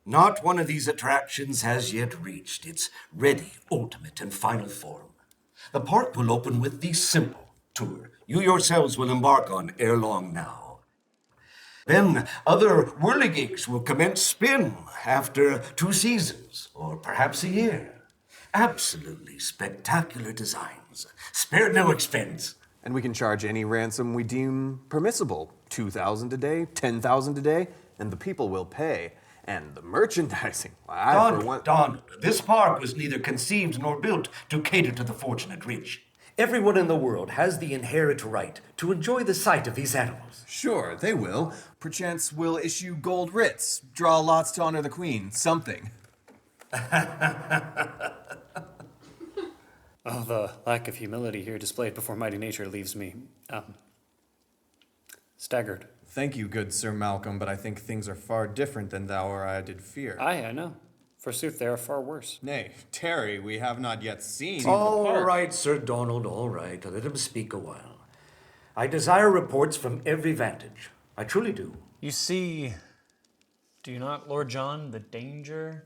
Not one of these attractions has yet reached its ready, ultimate, and final form. The park will open with the simple tour you yourselves will embark on ere long now. Then other whirligigs will commence spin after 2 seasons, or perhaps a year. Absolutely spectacular designs, spared no expense. And we can charge any ransom we deem permissible. 2,000 a day, 10,000 a day, and the people will pay. And the merchandising. Donald, this park was neither conceived nor built to cater to the fortunate rich. Everyone in the world has the inherent right to enjoy the sight of these animals. Sure, they will. Perchance we'll issue gold writs, draw lots to honor the queen, something. Oh, the lack of humility here displayed before mighty nature leaves me, staggered. Thank you, good Sir Malcolm, but I think things are far different than thou or I did fear. Aye, I know. Forsooth, they are far worse. Nay, tarry, we have not yet seen. All right, Sir Donald, all right. Let him speak a while. I desire reports from every vantage. I truly do. You see, do you not, Lord John, the danger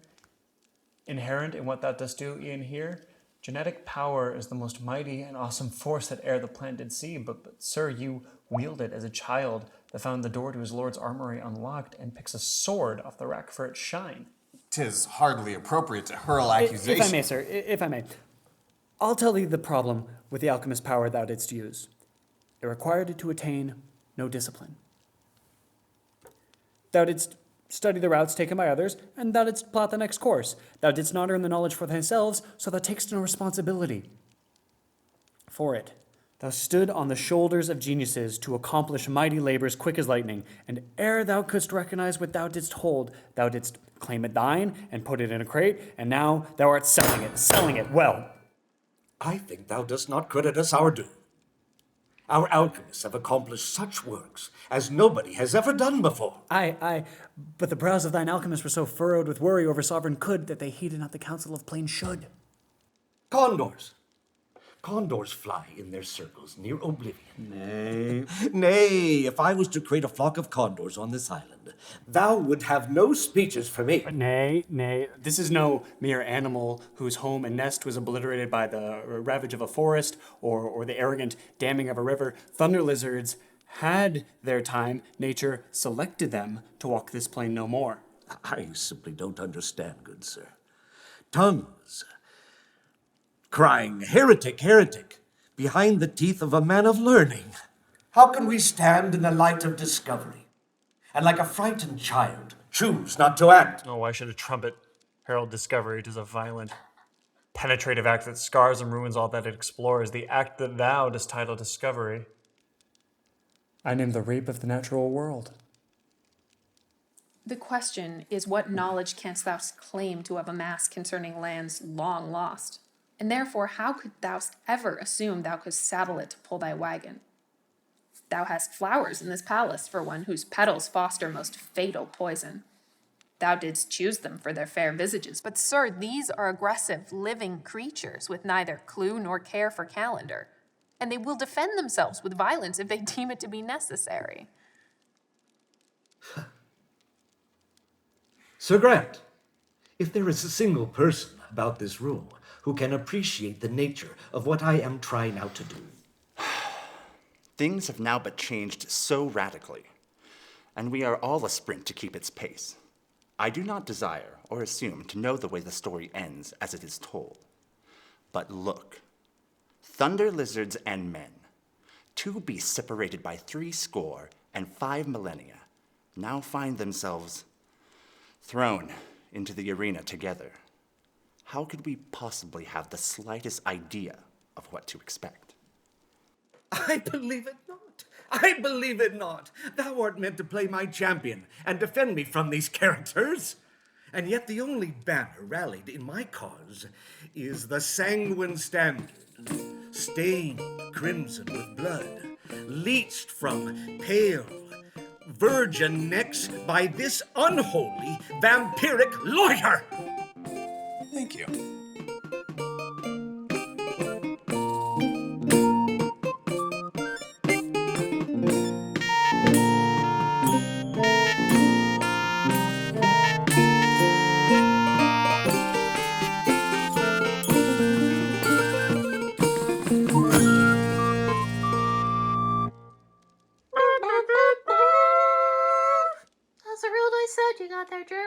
inherent in what thou dost do in here? Genetic power is the most mighty and awesome force that e'er the plant did see, but sir, you wield it as a child that found the door to his lord's armory unlocked and picks a sword off the rack for its shine. 'Tis hardly appropriate to hurl accusations. If I may, sir, if I may. I'll tell thee the problem with the alchemist's power thou didst use. It required it to attain no discipline. Thou didst study the routes taken by others, and thou didst plot the next course. Thou didst not earn the knowledge for thyself, so thou takest no responsibility for it. Thou stood on the shoulders of geniuses to accomplish mighty labors quick as lightning, and ere thou couldst recognize what thou didst hold, thou didst claim it thine and put it in a crate, and now thou art selling it well. I think thou dost not credit us our due. Our alchemists have accomplished such works as nobody has ever done before. Aye, but the brows of thine alchemists were so furrowed with worry over sovereign could that they heeded not the counsel of plain should. Condors. Condors fly in their circles near oblivion. Nay, if I was to create a flock of condors on this island, thou would have no speeches for me. Nay, this is no mere animal whose home and nest was obliterated by the ravage of a forest or the arrogant damming of a river. Thunder lizards had their time. Nature selected them to walk this plain no more. I simply don't understand, good sir. Tongues crying, "Heretic, heretic," behind the teeth of a man of learning. How can we stand in the light of discovery and, like a frightened child, choose not to act? Oh, why should a trumpet herald discovery? It is a violent, penetrative act that scars and ruins all that it explores. The act that thou dost title discovery, I name the rape of the natural world. The question is, what knowledge canst thou claim to have amassed concerning lands long lost? And therefore, how could thou ever assume thou couldst saddle it to pull thy wagon? Thou hast flowers in this palace for one whose petals foster most fatal poison. Thou didst choose them for their fair visages, but sir, these are aggressive, living creatures with neither clue nor care for calendar, and they will defend themselves with violence if they deem it to be necessary. Sir Grant, if there is a single person about this room who can appreciate the nature of what I am trying out to do. Things have now but changed so radically, and we are all a sprint to keep its pace. I do not desire or assume to know the way the story ends as it is told. But look, thunder lizards and men, two beasts separated by 75 millennia, now find themselves thrown into the arena together. How could we possibly have the slightest idea of what to expect? I believe it not. I believe it not. Thou art meant to play my champion and defend me from these characters. And yet the only banner rallied in my cause is the sanguine standard, stained crimson with blood, leached from pale virgin necks by this unholy vampiric loiter. Thank you. about their journey.